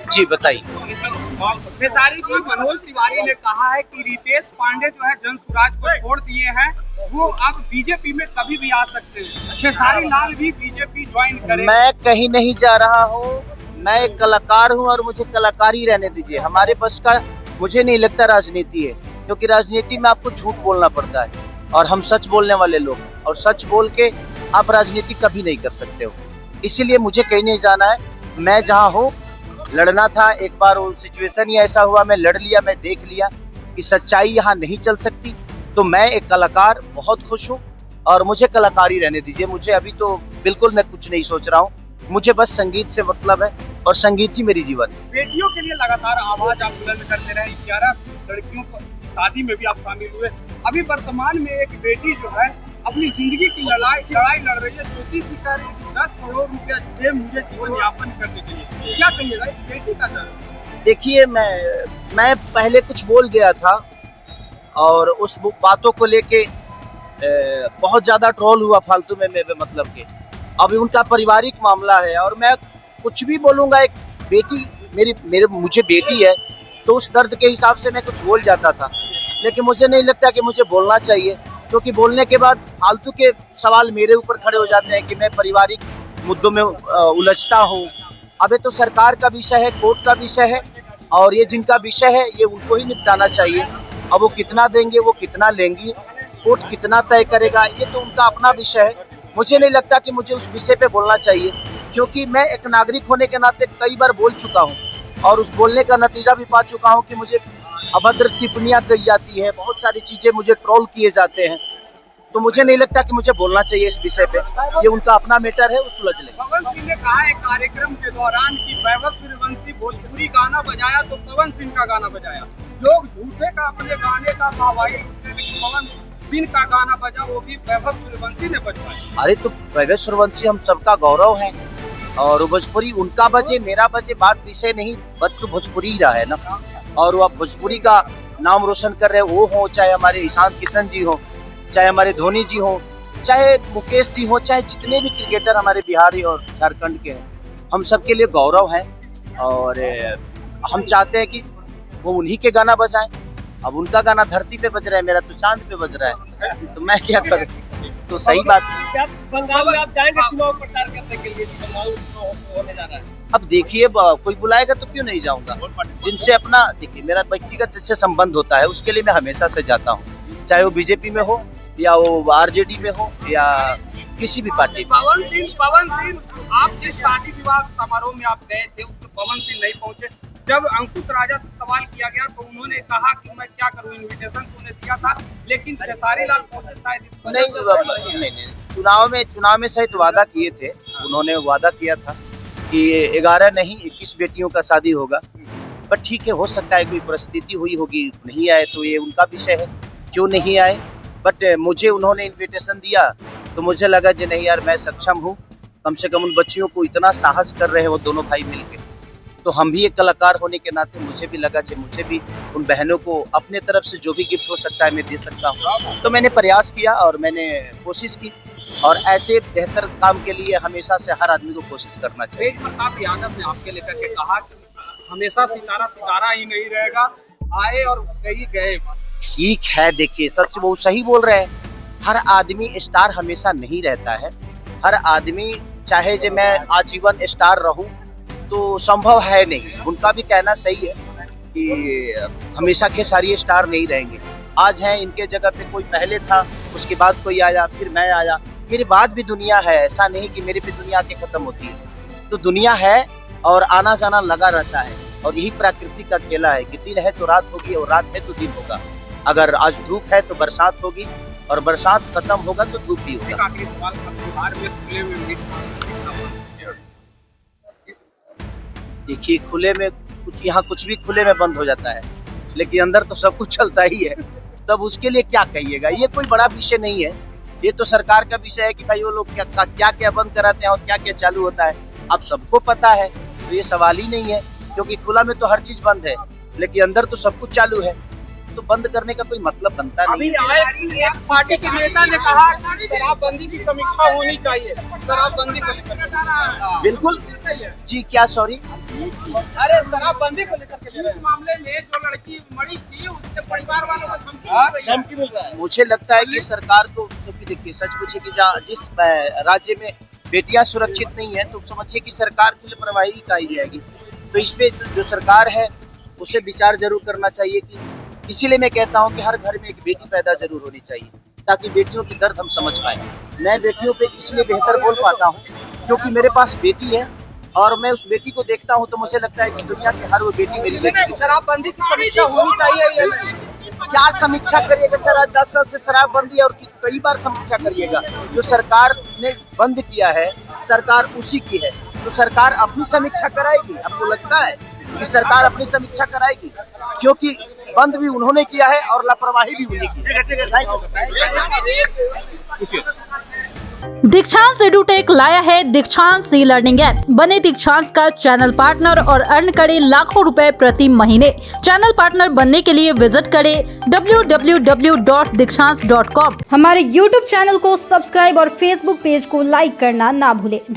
जी बताइए। खेसारी जी, मनोज तिवारी ने कहा है कि रितेश पांडे जो है जन स्वराज को छोड़ दिए हैं, वो अब बीजेपी में कभी भी आ सकते हैं। खेसारी लाल भी बीजेपी ज्वाइन करें। मैं कहीं नहीं जा रहा हूँ, मैं एक कलाकार हूँ और मुझे कलाकारी रहने दीजिए। हमारे बस का मुझे नहीं लगता राजनीति है, क्योंकि राजनीति में आपको झूठ बोलना पड़ता है और हम सच बोलने वाले लोग हैं, और सच बोल के आप राजनीति कभी नहीं कर सकते हो। इसीलिए मुझे कहीं नहीं जाना है। मैं जहाँ हूँ, लड़ना था, एक बार वो सिचुएशन ही ऐसा हुआ, मैं लड़ लिया, मैं देख लिया कि सच्चाई यहाँ नहीं चल सकती। तो मैं एक कलाकार बहुत खुश हूँ और मुझे कलाकारी रहने दीजिए। मुझे अभी तो बिल्कुल मैं कुछ नहीं सोच रहा हूँ, मुझे बस संगीत से मतलब है और संगीत ही मेरी जीवन है। बेटियों के लिए लगातार आवाज आप बुलंद करते रहे, 11 लड़कियों को शादी में भी आप शामिल हुए। अभी वर्तमान में एक बेटी जो है अपनी जिंदगी की लड़ाई लड़ रही है, ज्योति सिंह 10 करोड़ रुपया दे मुझे जीवन यापन करने के लिए, क्या कहिएगा इस बेटी का दर्द? देखिए, मैं पहले कुछ बोल गया था और उस बातों को लेके बहुत ज्यादा ट्रोल हुआ फालतू में मेरे मतलब के। अभी उनका पारिवारिक मामला है और मैं कुछ भी बोलूंगा, एक बेटी मुझे बेटी है तो उस दर्द के हिसाब से मैं कुछ बोल जाता था, लेकिन मुझे नहीं लगता कि मुझे बोलना चाहिए, क्योंकि बोलने के बाद फालतू के सवाल मेरे ऊपर खड़े हो जाते हैं कि मैं पारिवारिक मुद्दों में उलझता हूँ। अबे तो सरकार का विषय है, कोर्ट का विषय है, और ये जिनका विषय है ये उनको ही निपटाना चाहिए। अब वो कितना देंगे, वो कितना लेंगी, कोर्ट कितना तय करेगा, ये तो उनका अपना विषय है। मुझे नहीं लगता कि मुझे उस विषय पे बोलना चाहिए, क्योंकि मैं एक नागरिक होने के नाते कई बार बोल चुका हूँ और उस बोलने का नतीजा भी पा चुका हूँ कि मुझे अभद्र टिप्पणियां कही जाती है, बहुत सारी चीजें मुझे ट्रोल किए जाते हैं। तो मुझे नहीं लगता कि मुझे बोलना चाहिए इस विषय पे, ये उनका अपना मैटर है, वो सुलझ ले। पवन सिंह ने कहा है कार्यक्रम के दौरान कि वैभव सूर्यवंशी भोजपुरी गाना बजाया तो पवन सिंह का गाना बजाया। लोग झूठे का अपने गाने का मावाई उठते, लेकिन पवन सिंह का गाना बजा वो भी वैभव सूर्यवंशी ने बजवाया। अरे तो वैभव सूर्यवंशी हम सबका गौरव है, और भोजपुरी उनका बजे मेरा बजे बात विषय नहीं, बस तो भोजपुरी ही रहा है ना। और वो भोजपुरी का नाम रोशन कर रहे वो हो, चाहे हमारे ईशान किशन जी हो, चाहे हमारे धोनी जी हो, चाहे मुकेश जी हो, चाहे जितने भी क्रिकेटर हमारे बिहारी और झारखंड के हैं, हम सबके लिए गौरव है। और हम चाहते हैं कि वो उन्हीं के गाना बजाएं। अब उनका गाना धरती पे बज रहा है, मेरा तो चांद पे बज रहा है, तो मैं क्या करूं? तो सही बात है। बंगाल में आप जाएंगे चुनाव प्रचार करने के लिए? बंगाल होने जा रहा है। अब देखिए, कोई बुलाएगा तो क्यों नहीं जाऊंगा। जिनसे अपना देखिए मेरा व्यक्तिगत जिससे संबंध होता है उसके लिए मैं हमेशा से जाता हूँ, चाहे वो बीजेपी में हो या वो आरजेडी में हो या किसी भी पार्टी में। पवन सिंह, आप जिस शादी विवाह समारोह में आप गए थे उसमें पवन सिंह नहीं पहुंचे। जब अंकुश राजा से सवाल किया गया तो उन्होंने कहा कि मैं क्या करूं, इन्विटेशन तो उन्हें दिया था, लेकिन खेसारी लाल पहुंचे शायद इस नहीं, चुनाव में शायद वादा किए थे, उन्होंने वादा किया था कि 11 नहीं 21 बेटियों का शादी होगा। पर ठीक है, हो सकता है कोई परिस्थिति हुई होगी, नहीं आए तो ये उनका विषय है, क्यों नहीं आए। बट मुझे उन्होंने इनविटेशन दिया तो मुझे लगा कि नहीं यार, मैं सक्षम हूँ, कम से कम उन बच्चियों को इतना साहस कर रहे हैं वो दोनों भाई मिलके, तो हम भी एक कलाकार होने के नाते मुझे भी लगा कि मुझे भी उन बहनों को अपने तरफ से जो भी गिफ्ट हो सकता है मैं दे सकता हूँ। तो मैंने प्रयास किया और मैंने कोशिश की, और ऐसे बेहतर काम के लिए हमेशा से हर आदमी को कोशिश करना चाहिए। तेज प्रताप यादव ने आपके लेकर के कहा कि हमेशा सितारा ही नहीं रहेगा, आए और कहीं गए। ठीक है, देखिए सच वो सही बोल रहे हैं, हर आदमी स्टार हमेशा नहीं रहता है। हर आदमी चाहे जो मैं आजीवन स्टार रहूं तो संभव है नहीं। उनका भी कहना सही है कि हमेशा खेसारी स्टार नहीं रहेंगे। आज है इनके जगह पे कोई पहले था, उसके बाद कोई आया, फिर मैं आया, मेरे बाद भी दुनिया है। ऐसा नहीं कि मेरे पे दुनिया आके खत्म होती है, तो दुनिया है और आना जाना लगा रहता है, और यही प्रकृति का खेला है कि दिन है तो रात होगी और रात है तो दिन होगा। अगर आज धूप है तो बरसात होगी और बरसात खत्म होगा तो धूप भी होगा। देखिए, खुले में यहाँ कुछ भी खुले में बंद हो जाता है, लेकिन अंदर तो सब कुछ चलता ही है, तब उसके लिए क्या कहिएगा। ये कोई बड़ा विषय नहीं है, ये तो सरकार का विषय है कि भाई वो लोग क्या बंद कराते हैं और क्या क्या चालू होता है, अब सबको पता है, तो ये सवाल ही नहीं है। क्योंकि खुला में तो हर चीज बंद है, लेकिन अंदर तो सब कुछ चालू है। तो बंद करने का कोई मतलब बनता नहीं अभी है। एक पार्टी के नेता ने कहा कि शराबबंदी की समीक्षा होनी चाहिए, शराबबंदी को लेकर। बिल्कुल जी, क्या सॉरी, अरे शराबबंदी को लेकर के इस मामले में जो लड़की मरी थी उसके परिवार वालों को धमकी मिल रहा है। मुझे लगता है कि सरकार को, क्योंकि देखिए सच पूछे कि जिस राज्य में बेटियां सुरक्षित नहीं है तो समझिए कि सरकार की लापरवाही का ही जाएगी। तो इस पे जो सरकार है उसे विचार जरूर करना चाहिए कि इसीलिए मैं कहता हूं कि हर घर में एक बेटी पैदा जरूर होनी चाहिए ताकि बेटियों की दर्द हम समझ पाए। मैं बेटियों पे इसलिए बेहतर बोल पाता हूं क्योंकि मेरे पास बेटी है और मैं उस बेटी को देखता हूं तो मुझे लगता है कि दुनिया की हर वो बेटी मेरी बेटी है। शराबबंदी की समीक्षा होनी चाहिए। क्या समीक्षा करिएगा सर? आज 10 साल से शराबबंदी और कई बार समीक्षा करिएगा। जो सरकार ने बंद किया है सरकार उसी की है, तो सरकार अपनी समीक्षा कराएगी। आपको लगता है कि सरकार अपनी समीक्षा कराएगी? क्योंकि बंद भी उन्होंने किया है और लापरवाही भी उन्हीं की है। दीक्षांत एडुटेक लाया है दीक्षांत ई लर्निंग ऐप। बने दीक्षांत का चैनल पार्टनर और अर्न करें लाखों रुपए प्रति महीने। चैनल पार्टनर बनने के लिए विजिट करें www.dikshans.com। हमारे YouTube चैनल को सब्सक्राइब और Facebook पेज को लाइक करना ना भूलें।